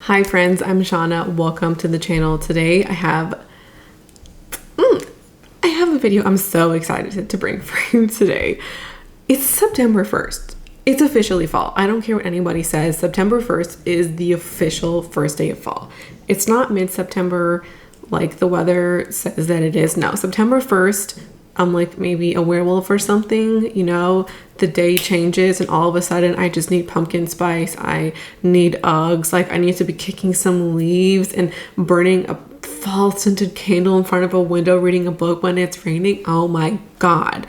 Hi friends, I'm Shauna. Welcome to the channel. Today I have a video I'm so excited to bring for you today. It's September 1st. It's officially fall. I don't care what anybody says. September 1st is the official first day of fall. It's not mid-September like the weather says that it is. No, September 1st, I'm like maybe a werewolf or something, you know, the day changes and all of a sudden I just need pumpkin spice. I need Uggs. Like I need to be kicking some leaves and burning a fall scented candle in front of a window, reading a book when it's raining. Oh my God.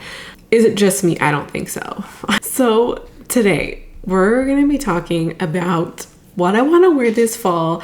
Is it just me? I don't think so. So today we're going to be talking about what I want to wear this fall,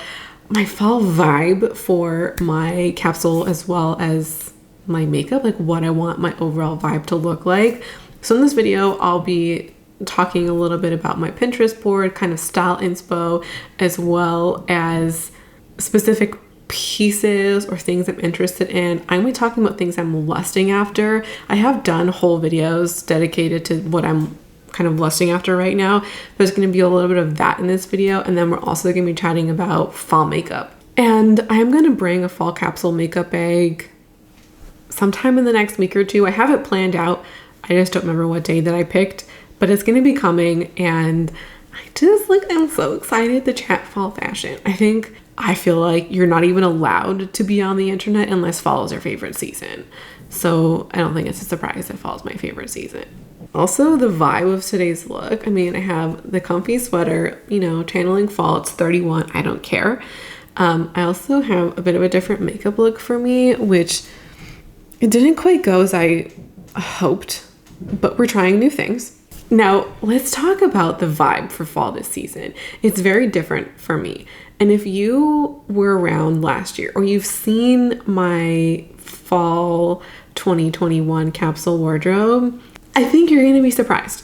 my fall vibe for my capsule as well as my makeup, like what I want my overall vibe to look like. So in this video, I'll be talking a little bit about my Pinterest board, kind of style inspo, as well as specific pieces or things I'm interested in. I'm going to be talking about things I'm lusting after. I have done whole videos dedicated to what I'm kind of lusting after right now. There's going to be a little bit of that in this video. And then we're also going to be chatting about fall makeup. And I'm going to bring a fall capsule makeup bag sometime in the next week or two. I have it planned out. I just don't remember what day that I picked, but it's going to be coming. And I'm so excited to chat fall fashion. I feel like you're not even allowed to be on the internet unless fall is your favorite season. So I don't think it's a surprise that fall is my favorite season. Also, the vibe of today's look. I mean, I have the comfy sweater, you know, channeling fall. It's 31. I don't care. I also have a bit of a different makeup look for me, which it didn't quite go as I hoped, but we're trying new things. Now, let's talk about the vibe for fall this season. It's very different for me. And if you were around last year or you've seen my fall 2021 capsule wardrobe, I think you're going to be surprised.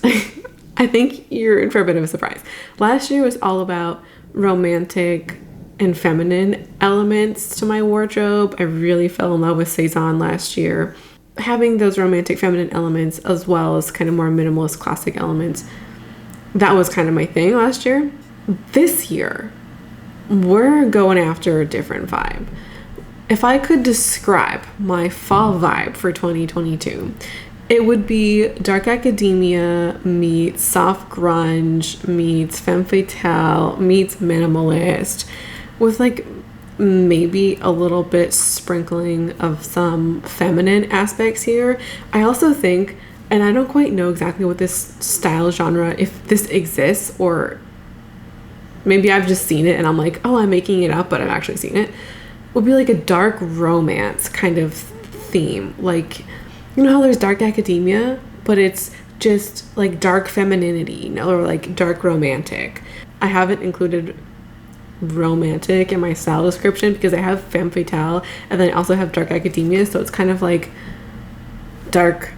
I think you're in for a bit of a surprise. Last year was all about romantic and feminine elements to my wardrobe. I really fell in love with Saison last year. Having those romantic feminine elements as well as kind of more minimalist classic elements, that was kind of my thing last year. This year, we're going after a different vibe. If I could describe my fall vibe for 2022, it would be dark academia meets soft grunge meets femme fatale meets minimalist, with like maybe a little bit sprinkling of some feminine aspects here. I also think, and I don't quite know exactly what this style genre, if this exists, or maybe I've just seen it and I'm like, oh, I'm making it up, but I've actually seen it, would be like a dark romance kind of theme. Like, you know how there's dark academia, but it's just like dark femininity, you know, or like dark romantic. I haven't included romantic in my style description because I have femme fatale and then I also have dark academia, so it's kind of like dark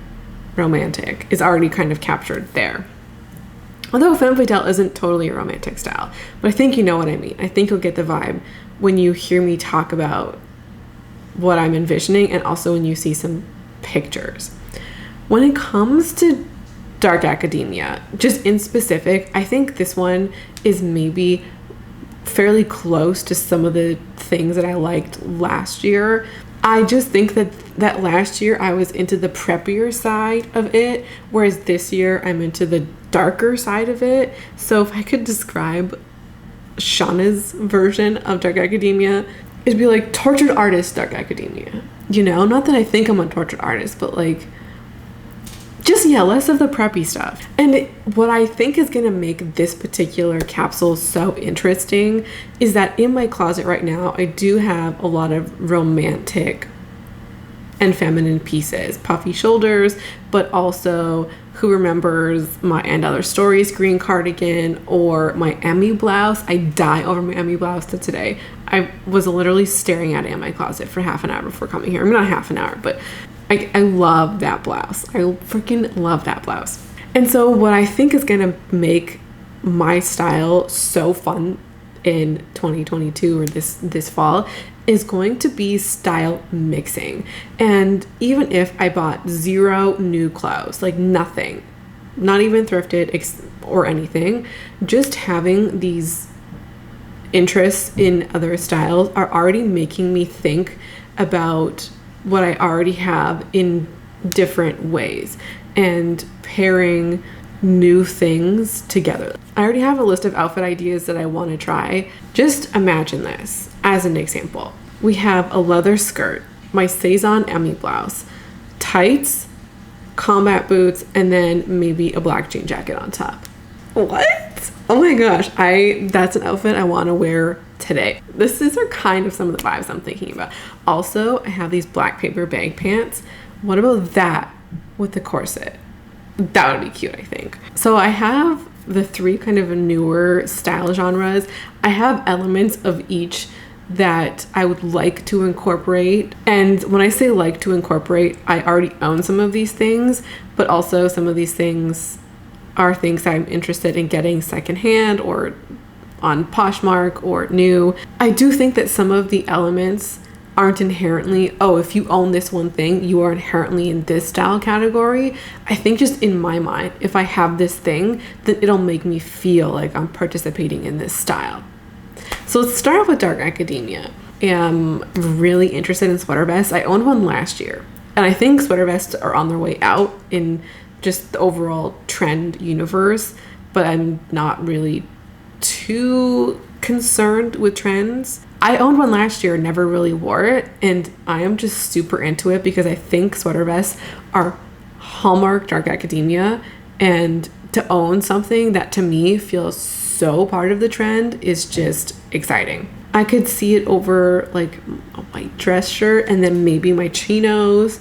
romantic is already kind of captured there. Although femme fatale isn't totally a romantic style, but I think you know what I mean. I think you'll get the vibe when you hear me talk about what I'm envisioning and also when you see some pictures. When it comes to dark academia, just in specific, I think this one is maybe fairly close to some of the things that I liked last year. I just think that last year I was into the preppier side of it, whereas this year I'm into the darker side of it. So if I could describe Shauna's version of dark academia, it'd be like tortured artist dark academia. You know, not that I think I'm a tortured artist, but like just, yeah, less of the preppy stuff. And what I think is going to make this particular capsule so interesting is that in my closet right now, I do have a lot of romantic and feminine pieces. Puffy shoulders, but also Who Remembers My and Other Stories green cardigan, or my Emmy blouse. I die over my Emmy blouse to today. I was literally staring at it in my closet for half an hour before coming here. I mean, not half an hour, but I love that blouse. I freaking love that blouse. And so what I think is going to make my style so fun in 2022 or this fall is going to be style mixing. And even if I bought zero new clothes, like nothing, not even thrifted or anything, just having these interests in other styles are already making me think about what I already have in different ways and pairing new things together. I already have a list of outfit ideas that I want to try. Just imagine this as an example. We have a leather skirt, my Saison Emmy blouse, tights, combat boots, and then maybe a black jean jacket on top. What? Oh my gosh, that's an outfit I want to wear today. These are kind of some of the vibes I'm thinking about. Also, I have these black paper bag pants. What about that with the corset? That would be cute, I think. So I have the 3 kind of newer style genres. I have elements of each that I would like to incorporate. And when I say like to incorporate, I already own some of these things, but also some of these things are things I'm interested in getting secondhand or on Poshmark or new. I do think that some of the elements aren't inherently, oh, if you own this one thing, you are inherently in this style category. I think just in my mind, if I have this thing, then it'll make me feel like I'm participating in this style. So let's start off with dark academia. I'm really interested in sweater vests. I owned one last year, and I think sweater vests are on their way out in just the overall trend universe, but I'm not really too concerned with trends. I owned one last year, never really wore it, and I am just super into it because I think sweater vests are hallmark dark academia, and to own something that to me feels so part of the trend is just exciting. I could see it over like a white dress shirt and then maybe my chinos,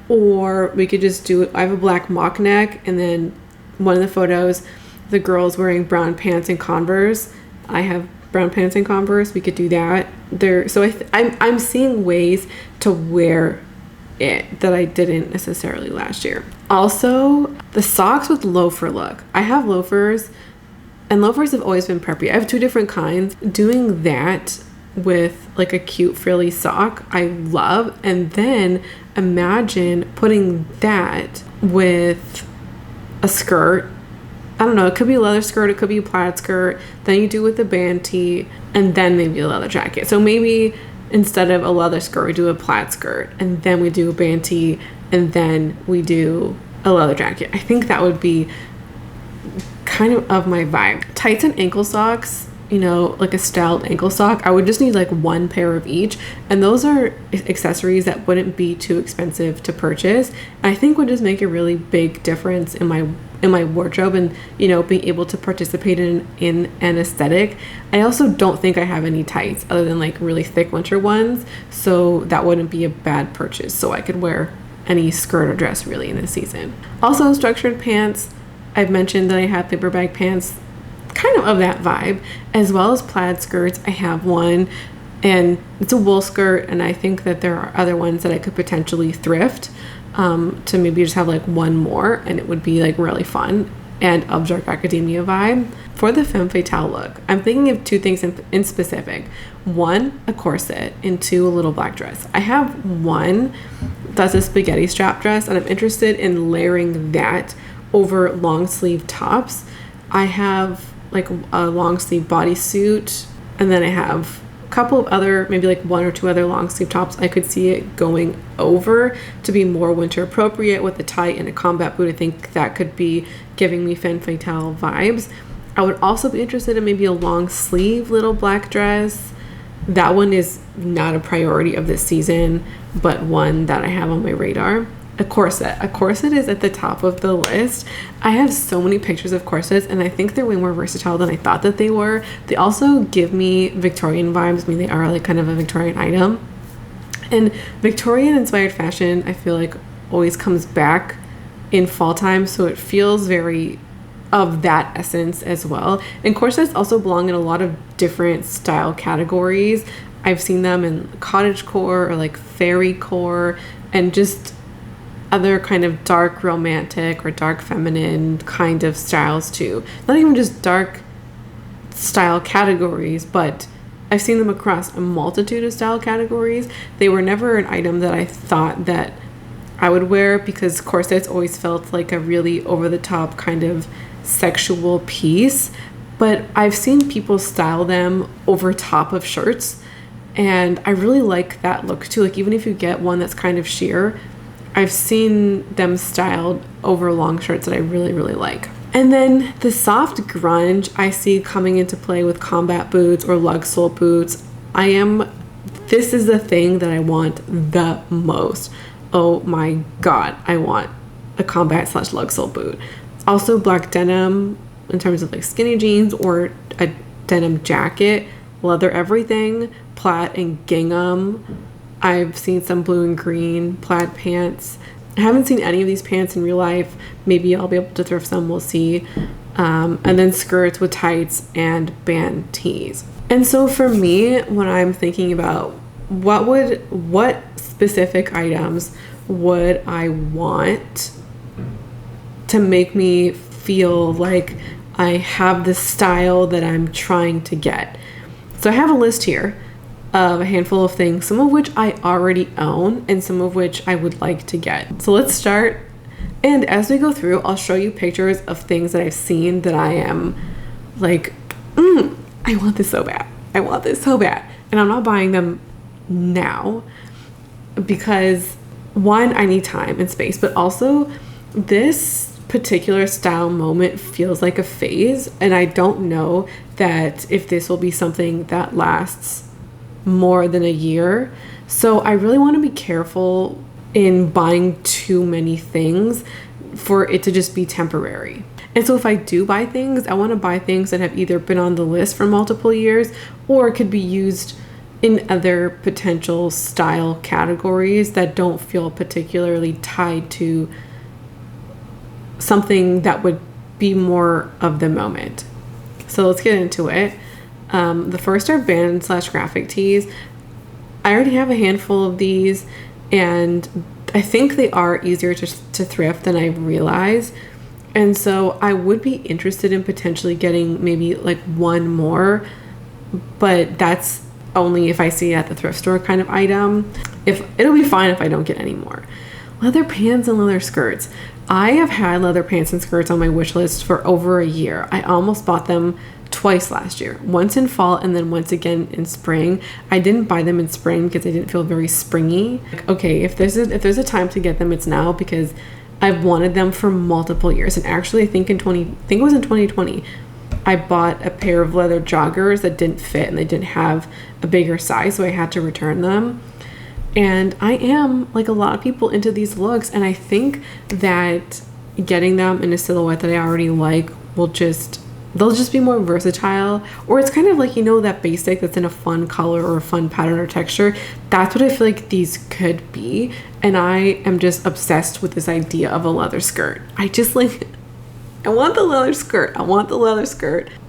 or we could just do it. I have a black mock neck, and then one of the photos, the girl's wearing brown pants and Converse. I have brown pants and Converse. We could do that there. So I'm seeing ways to wear it that I didn't necessarily last year. Also, the socks with loafer look. I have loafers, and loafers have always been preppy. I have 2 different kinds. Doing that with like a cute frilly sock, I love. And then imagine putting that with a skirt. I don't know, it could be a leather skirt, it could be a plaid skirt, then you do with a band tee, and then maybe a leather jacket. So maybe instead of a leather skirt, we do a plaid skirt, and then we do a band tee, and then we do a leather jacket. I think that would be kind of my vibe. Tights and ankle socks, you know, like a styled ankle sock, I would just need like 1 pair of each, and those are accessories that wouldn't be too expensive to purchase. I think would just make a really big difference in my wardrobe, and you know, being able to participate in an aesthetic. I also don't think I have any tights other than like really thick winter ones, so that wouldn't be a bad purchase. So I could wear any skirt or dress really in this season. Also, structured pants. I've mentioned that I have paper bag pants, kind of that vibe, as well as plaid skirts. I have one, and it's a wool skirt, and I think that there are other ones that I could potentially thrift to maybe just have like 1 more, and it would be like really fun and of dark academia vibe. For the femme fatale look, I'm thinking of 2 things in specific. 1, a corset, and 2, a little black dress. I have one that's a spaghetti strap dress, and I'm interested in layering that over long sleeve tops. I have like a long sleeve bodysuit, and then I have a couple of other, maybe like 1 or 2 other long sleeve tops I could see it going over to be more winter appropriate with a tight and a combat boot. I think that could be giving me femme fatale vibes. I would also be interested in maybe a long sleeve little black dress. That one is not a priority of this season, but one that I have on my radar. A corset. A corset is at the top of the list. I have so many pictures of corsets, and I think they're way more versatile than I thought that they were. They also give me Victorian vibes. I mean, they are like kind of a Victorian item. And Victorian inspired fashion, I feel like, always comes back in fall time, so it feels very of that essence as well. And corsets also belong in a lot of different style categories. I've seen them in cottagecore or like fairy core, and just other kind of dark romantic or dark feminine kind of styles too. Not even just dark style categories, but I've seen them across a multitude of style categories. They were never an item that I thought that I would wear, because corsets always felt like a really over the top kind of sexual piece. but I've seen people style them over top of shirts, and I really like that look too. Like even if you get one that's kind of sheer, I've seen them styled over long shirts that I really, really like. And then the soft grunge I see coming into play with combat boots or lug sole boots. This is the thing that I want the most. Oh my God, I want a combat / lug sole boot. Also black denim in terms of like skinny jeans or a denim jacket, leather everything, plaid and gingham. I've seen some blue and green plaid pants. I haven't seen any of these pants in real life. Maybe I'll be able to thrift some, we'll see. And then skirts with tights and band tees. And so for me, when I'm thinking about what specific items would I want to make me feel like I have the style that I'm trying to get. So I have a list here of a handful of things, some of which I already own and some of which I would like to get. So let's start. And as we go through, I'll show you pictures of things that I've seen that I am like, I want this so bad. I want this so bad. And I'm not buying them now because one, I need time and space, but also this particular style moment feels like a phase, and I don't know that if this will be something that lasts more than a year. So I really want to be careful in buying too many things for it to just be temporary. And so if I do buy things, I want to buy things that have either been on the list for multiple years or could be used in other potential style categories that don't feel particularly tied to something that would be more of the moment. So let's get into it. The first are band / graphic tees. I already have a handful of these, and I think they are easier to thrift than I realized. And so I would be interested in potentially getting maybe like one more, but that's only if I see it at the thrift store kind of item. It'll be fine if I don't get any more. Leather pants and leather skirts. I have had leather pants and skirts on my wish list for over a year. I almost bought them twice last year, once in fall and then once again in spring. I didn't buy them in spring because they didn't feel very springy. Like, okay, if there's a time to get them, it's now, because I've wanted them for multiple years. And actually, I think it was in 2020, I bought a pair of leather joggers that didn't fit and they didn't have a bigger size, so I had to return them. And I am, like a lot of people, into these looks, and I think that getting them in a silhouette that I already like they'll just be more versatile. Or it's kind of like, that basic that's in a fun color or a fun pattern or texture. That's what I feel like these could be. And I am just obsessed with this idea of a leather skirt. I want the leather skirt.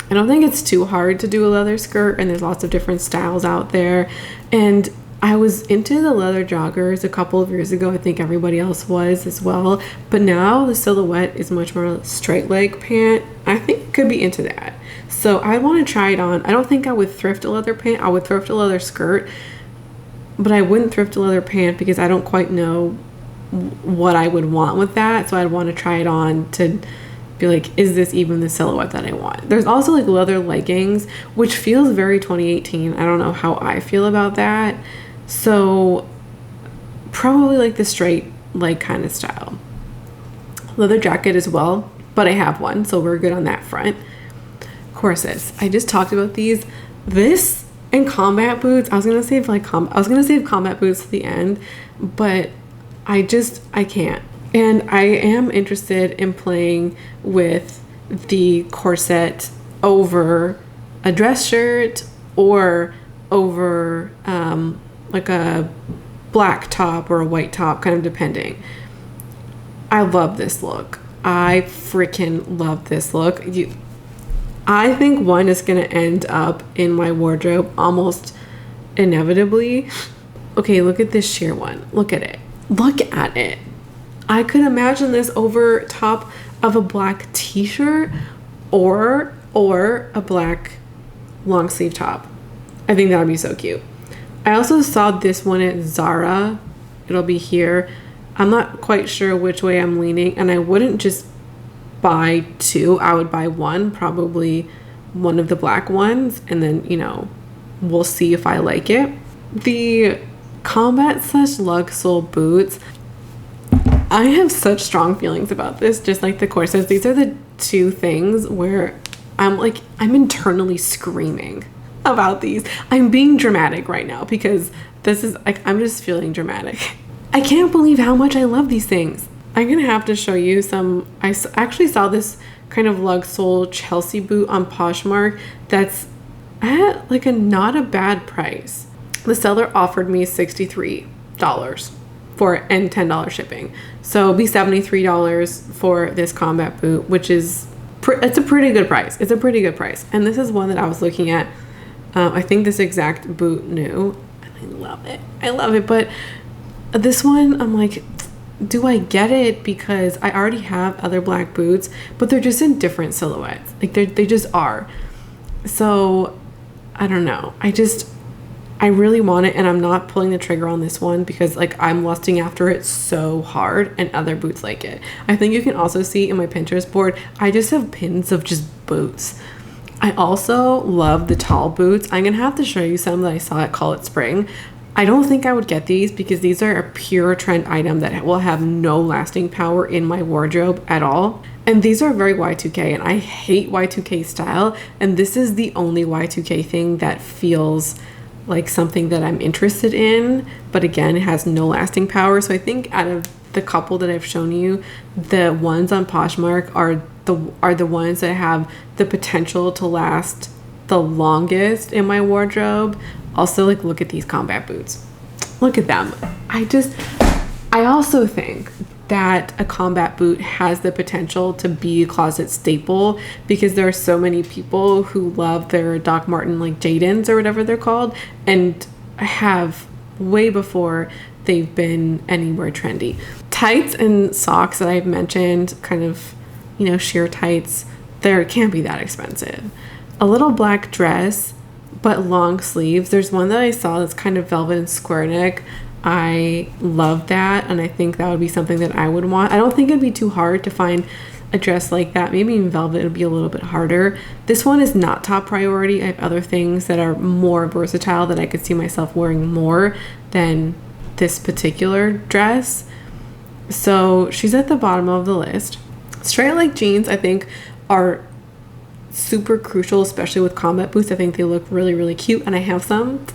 I don't think it's too hard to do a leather skirt, and there's lots of different styles out there. And I was into the leather joggers a couple of years ago. I think everybody else was as well. But now the silhouette is much more straight leg pant. I think I could be into that. So I want to try it on. I don't think I would thrift a leather pant. I would thrift a leather skirt, but I wouldn't thrift a leather pant because I don't quite know what I would want with that. So I'd want to try it on to be like, is this even the silhouette that I want? There's also like leather leggings, which feels very 2018. I don't know how I feel about that. So probably like the straight leg kind of style. Leather jacket as well, but I have one, so we're good on that front. Corsets. I just talked about these. This and combat boots. I was gonna save combat boots to the end, but I can't. And I am interested in playing with the corset over a dress shirt or over like a black top or a white top, kind of depending. I love this look. I freaking love this look. I think one is going to end up in my wardrobe almost inevitably. Okay, look at this sheer one. Look at it. Look at it. I could imagine this over top of a black t-shirt or a black long sleeve top. I think that would be so cute. I also saw this one at Zara. It'll be here. I'm not quite sure which way I'm leaning, and I wouldn't just buy two. I would buy one, probably one of the black ones, and then, you know, we'll see if I like it. The combat / lug sole boots, I have such strong feelings about this, just like the corsets. These are the two things where I'm internally screaming about these. I'm being dramatic right now because this is like, I'm just feeling dramatic. I can't believe how much I love these things. I'm gonna have to show you some. Actually saw this kind of lug sole Chelsea boot on Poshmark that's at like a not a bad price. The seller offered me $63 for it and $10 shipping. So it'll be $73 for this combat boot, which is it's a pretty good price. It's a pretty good price. And this is one that I was looking at. I think this exact boot new. And I love it. I love it. But this one, I'm like, do I get it? Because I already have other black boots, but they're just in different silhouettes. Like they just are. So I don't know. I really want it, and I'm not pulling the trigger on this one because like I'm lusting after it so hard, and other boots like it. I think you can also see in my Pinterest board, I just have pins of just boots. I also love the tall boots. I'm gonna have to show you some that I saw at Call It Spring. I don't think I would get these because these are a pure trend item that will have no lasting power in my wardrobe at all. And these are very Y2K, and I hate Y2K style, and this is the only Y2K thing that feels like something that I'm interested in, but again, it has no lasting power. So I think out of the couple that I've shown you, the ones on Poshmark are the ones that have the potential to last the longest in my wardrobe. Also, like, look at these combat boots. Look at them. I also think that a combat boot has the potential to be a closet staple because there are so many people who love their Doc Marten, like Jadens or whatever they're called, and have way before they've been anywhere trendy. Tights and socks that I've mentioned, kind of, you know, sheer tights, they can't be that expensive. A little black dress, but long sleeves. There's one that I saw that's kind of velvet and square neck. I love that, and I think that would be something that I would want. I don't think it'd be too hard to find a dress like that. Maybe in velvet would be a little bit harder. This one is not top priority. I have other things that are more versatile that I could see myself wearing more than this particular dress. So she's at the bottom of the list. Straight leg jeans, I think, are super crucial, especially with combat boots. I think they look really, really cute, and I have some.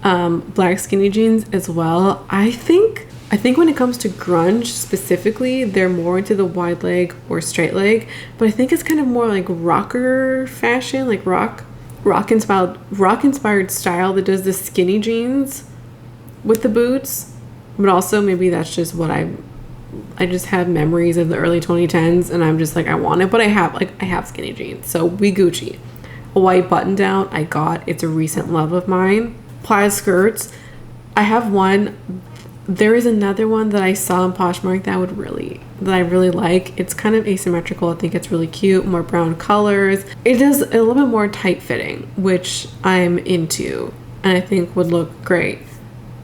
Black skinny jeans as well. I think when it comes to grunge specifically, they're more into the wide leg or straight leg, but I think it's kind of more like rocker fashion, like rock inspired style that does the skinny jeans with the boots. But also maybe that's just what I just have memories of the early 2010s, and I'm just like, I want it, but I have skinny jeans, so we Gucci. A white button down I got, it's a recent love of mine. Plaid skirts, I have one. There is another one that I saw on Poshmark that I really like. It's kind of asymmetrical. I think it's really cute, more brown colors. It is a little bit more tight fitting, which I'm into, and I think would look great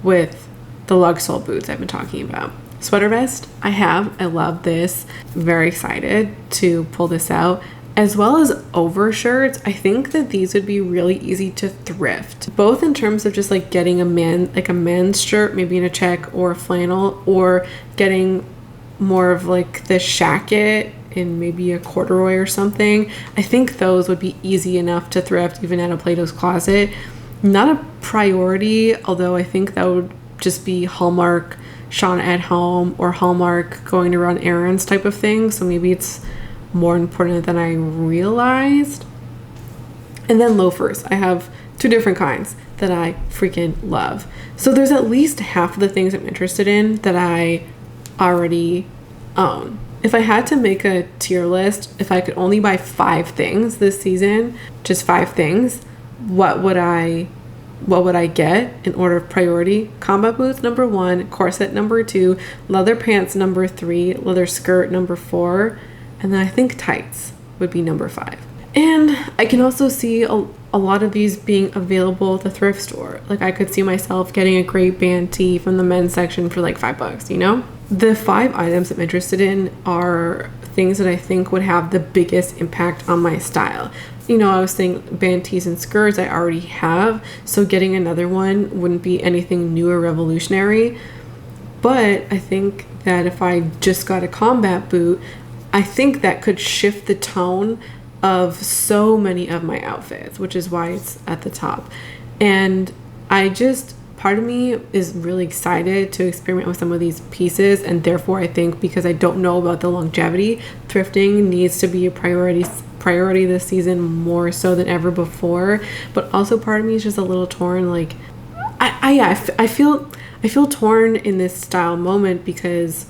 with the lug sole boots I've been talking about. Sweater vest, I love this. Very excited to pull this out. As well as overshirts, I think that these would be really easy to thrift, both in terms of just like getting a men's shirt, maybe in a check or a flannel, or getting more of like the shacket in maybe a corduroy or something. I think those would be easy enough to thrift even at a Plato's Closet. Not a priority, although I think that would just be Hallmark Shauna at home or Hallmark going to run errands type of thing. So maybe it's more important than I realized. And then loafers. I have two different kinds that I freaking love. So there's at least half of the things I'm interested in that I already own. If I had to make a tier list, if I could only buy 5 things this season, just 5 things, what would I get in order of priority? Combat boots number 1, corset number 2, leather pants number 3, leather skirt number 4, and then I think tights would be number 5. And I can also see a lot of these being available at the thrift store. Like I could see myself getting a great band tee from the men's section for like $5, you know? The 5 items I'm interested in are things that I think would have the biggest impact on my style. You know, I was saying band tees and skirts I already have, so getting another one wouldn't be anything new or revolutionary. But I think that if I just got a combat boot, I think that could shift the tone of so many of my outfits, which is why it's at the top. And part of me is really excited to experiment with some of these pieces, and therefore I think, because I don't know about the longevity, thrifting needs to be a priority this season more so than ever before. But also part of me is just a little torn. Like I feel torn in this style moment because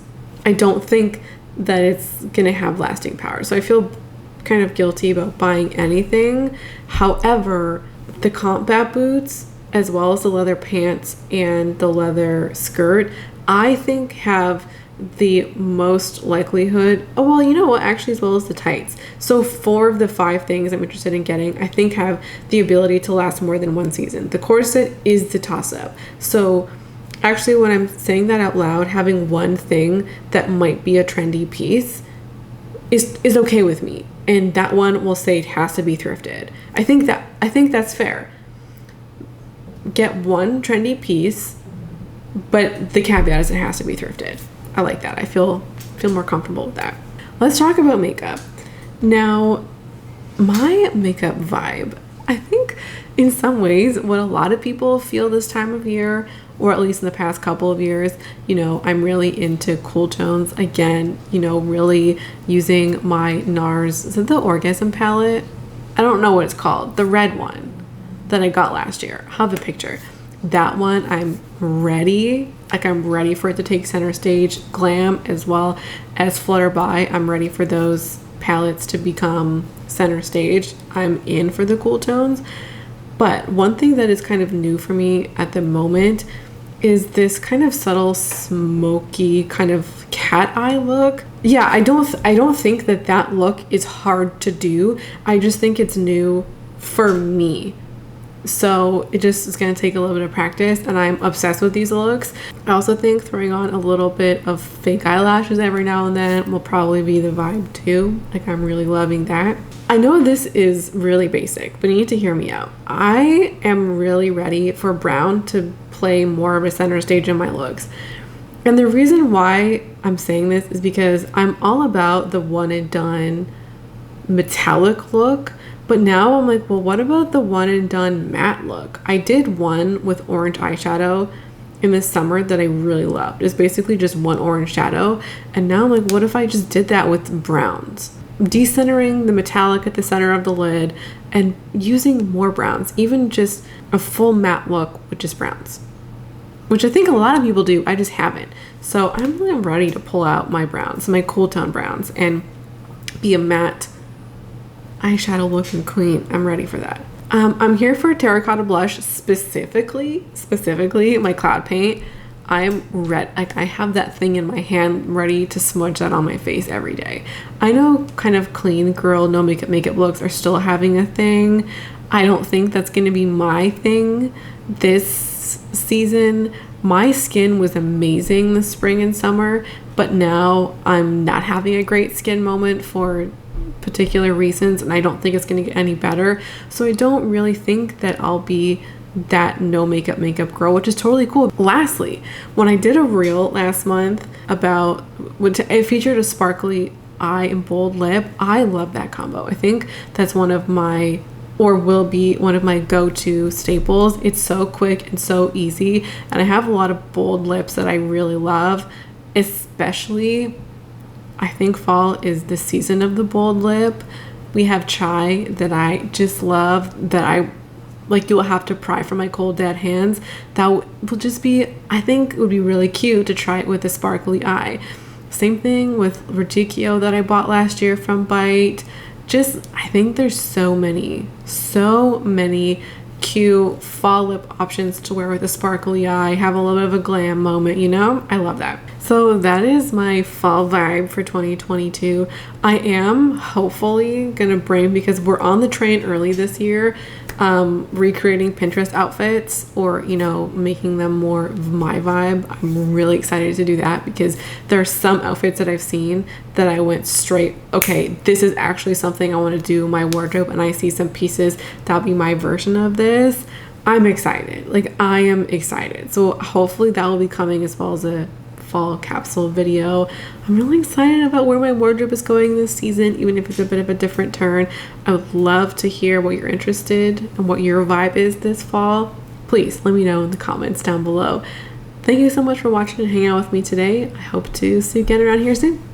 I don't think that it's gonna have lasting power. So I feel kind of guilty about buying anything. However, the combat boots, as well as the leather pants and the leather skirt, I think have the most likelihood, oh well, you know what, actually, as well as the tights. So 4 of the 5 things I'm interested in getting, I think, have the ability to last more than one season. The corset is the toss-up. So actually, when I'm saying that out loud, having one thing that might be a trendy piece is okay with me. And that one will say it has to be thrifted. I think that's fair. Get one trendy piece, but the caveat is it has to be thrifted. I like that. I feel more comfortable with that. Let's talk about makeup. Now, my makeup vibe, I think in some ways what a lot of people feel this time of year, or at least in the past couple of years, you know, I'm really into cool tones again, you know, really using my NARS, is it the Orgasm palette? I don't know what it's called, the red one that I got last year. I'll have a picture. That one, I'm ready. Like, I'm ready for it to take center stage. Glam as well as Flutter By, I'm ready for those palettes to become center stage. I'm in for the cool tones. But one thing that is kind of new for me at the moment is this kind of subtle smoky kind of cat eye look. Yeah, I don't think that look is hard to do. I just think it's new for me. So it just is going to take a little bit of practice, and I'm obsessed with these looks. I also think throwing on a little bit of fake eyelashes every now and then will probably be the vibe too. Like, I'm really loving that. I know this is really basic, but you need to hear me out. I am really ready for brown to play more of a center stage in my looks. And the reason why I'm saying this is because I'm all about the one and done metallic look. But now I'm like, well, what about the one and done matte look? I did one with orange eyeshadow in the summer that I really loved. It's basically just one orange shadow. And now I'm like, what if I just did that with browns? Decentering the metallic at the center of the lid and using more browns, even just a full matte look with just browns, which I think a lot of people do. I just haven't. So I'm really ready to pull out my browns, my cool tone browns, and be a matte eyeshadow looking queen. I'm ready for that. I'm here for terracotta blush, specifically my cloud paint. I'm ready. Like, I have that thing in my hand ready to smudge that on my face every day. I know kind of clean girl, no makeup looks are still having a thing. I don't think that's going to be my thing this season. My skin was amazing this spring and summer, but now I'm not having a great skin moment for particular reasons, and I don't think it's going to get any better. So I don't really think that I'll be that no makeup girl, which is totally cool. Lastly, when I did a reel last month about it featured a sparkly eye and bold lip, I love that combo. I think that's one of my, or will be one of my go-to staples. It's so quick and so easy, and I have a lot of bold lips that I really love. Especially, I think fall is the season of the bold lip. We have Chai that I just love, that I like, you'll have to pry from my cold dead hands. That will just be, I think it would be really cute to try it with a sparkly eye. Same thing with Reticchio that I bought last year from Bite. Just, I think there's so many cute fall lip options to wear with a sparkly eye, have a little bit of a glam moment, you know? I love that. So that is my fall vibe for 2022. I am hopefully gonna bring, because we're on the train early this year, recreating Pinterest outfits, or making them more of my vibe. I'm really excited to do that because there are some outfits that I've seen that I went straight, okay, this is actually something I want to do in my wardrobe, and I see some pieces that'll be my version of this. I'm excited. Like, I am excited. So hopefully that will be coming as well as a fall capsule video. I'm really excited about where my wardrobe is going this season, even if it's a bit of a different turn. I would love to hear what you're interested and what your vibe is this fall. Please let me know in the comments down below. Thank you so much for watching and hanging out with me today. I hope to see you again around here soon.